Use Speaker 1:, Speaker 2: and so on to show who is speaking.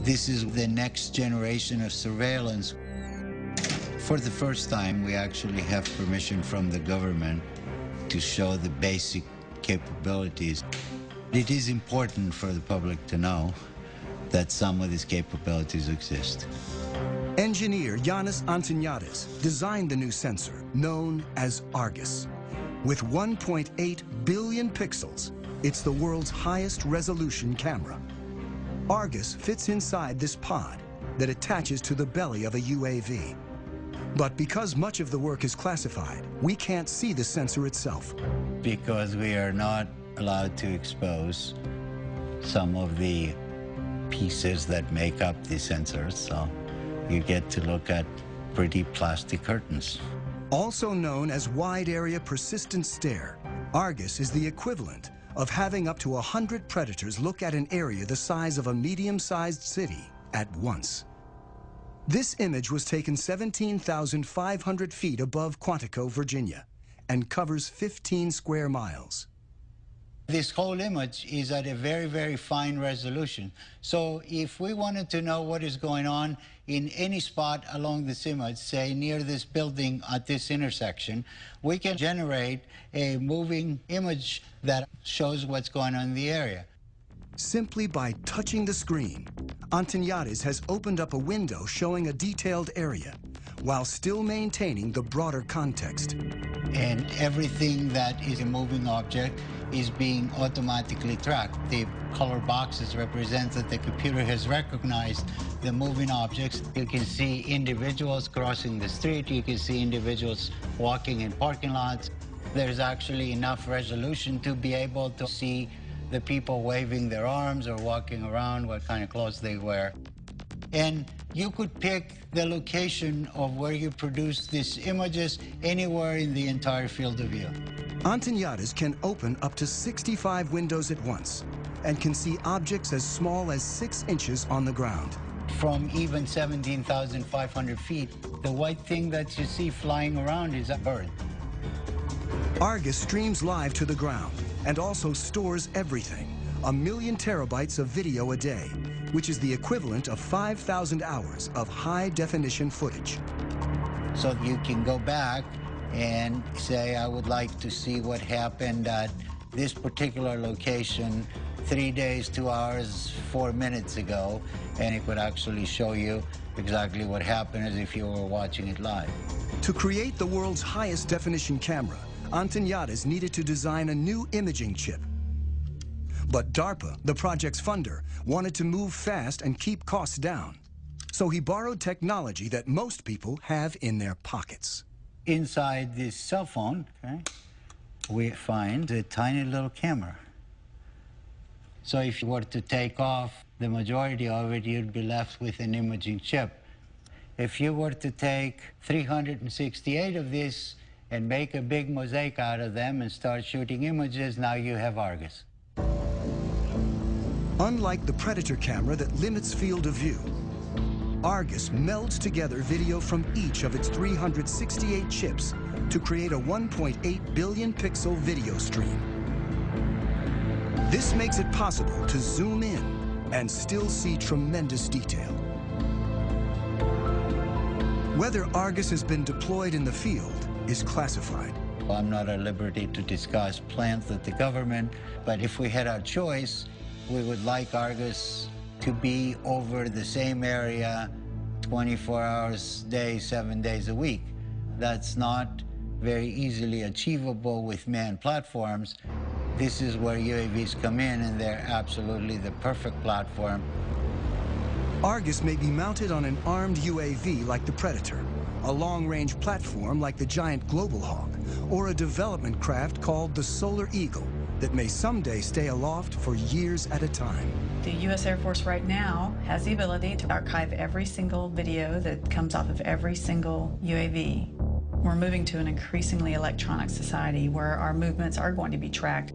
Speaker 1: This is the next generation of surveillance. For the first time, we actually have permission from the government to show the basic capabilities. It is important for the public to know that some of these capabilities exist.
Speaker 2: Engineer Yannis Antoniadis designed the new sensor, known as Argus. With 1.8 billion pixels, it's the world's highest resolution camera. Argus fits inside this pod that attaches to the belly of a UAV. But because much of the work is classified, we can't see the sensor itself.
Speaker 1: Because we are not allowed to expose some of the pieces that make up the sensors, so you get to look at pretty plastic curtains.
Speaker 2: Also known as Wide Area Persistent Stare, Argus is the equivalent of having up to 100 predators look at an area the size of a medium-sized city at once. This image was taken 17,500 feet above Quantico, Virginia, and covers 15 square miles.
Speaker 1: This whole image is at a very, very fine resolution. So if we wanted to know what is going on in any spot along this image, say near this building at this intersection, we can generate a moving image that shows what's going on in the area.
Speaker 2: Simply by touching the screen, Antoniadis has opened up a window showing a detailed area, while still maintaining the broader context.
Speaker 1: And everything that is a moving object is being automatically tracked. The color boxes represent that the computer has recognized the moving objects. You can see individuals crossing the street. You can see individuals walking in parking lots. There's actually enough resolution to be able to see the people waving their arms or walking around, what kind of clothes they wear. And you could pick the location of where you produce these images anywhere in the entire field of view.
Speaker 2: Antoniadis can open up to 65 windows at once and can see objects as small as 6 inches on the ground.
Speaker 1: From even 17,500 feet, the white thing that you see flying around is a bird.
Speaker 2: Argus streams live to the ground and also stores everything, 1 million terabytes of video a day, which is the equivalent of 5,000 hours of high-definition footage.
Speaker 1: So you can go back and say, I would like to see what happened at this particular location 3 days, 2 hours, 4 minutes ago, and it would actually show you exactly what happened as if you were watching it live.
Speaker 2: To create the world's highest definition camera, Antoniadis needed to design a new imaging chip. But DARPA, the project's funder, wanted to move fast and keep costs down. So he borrowed technology that most people have in their pockets.
Speaker 1: Inside this cell phone, we find a tiny little camera. So if you were to take off the majority of it, you'd be left with an imaging chip. If you were to take 368 of these and make a big mosaic out of them and start shooting images, now you have Argus.
Speaker 2: Unlike the Predator camera that limits field of view, Argus melds together video from each of its 368 chips to create a 1.8 billion pixel video stream. This makes it possible to zoom in and still see tremendous detail. Whether Argus has been deployed in the field is classified.
Speaker 1: I'm not at liberty to discuss plans with the government, but if we had our choice, we would like Argus to be over the same area 24 hours a day, 7 days a week. That's not very easily achievable with manned platforms. This is where UAVs come in, and they're absolutely the perfect platform.
Speaker 2: Argus may be mounted on an armed UAV like the Predator, a long-range platform like the giant Global Hawk, or a development craft called the Solar Eagle that may someday stay aloft for years at a time.
Speaker 3: The U.S. Air Force right now has the ability to archive every single video that comes off of every single UAV. We're moving to an increasingly electronic society where our movements are going to be tracked.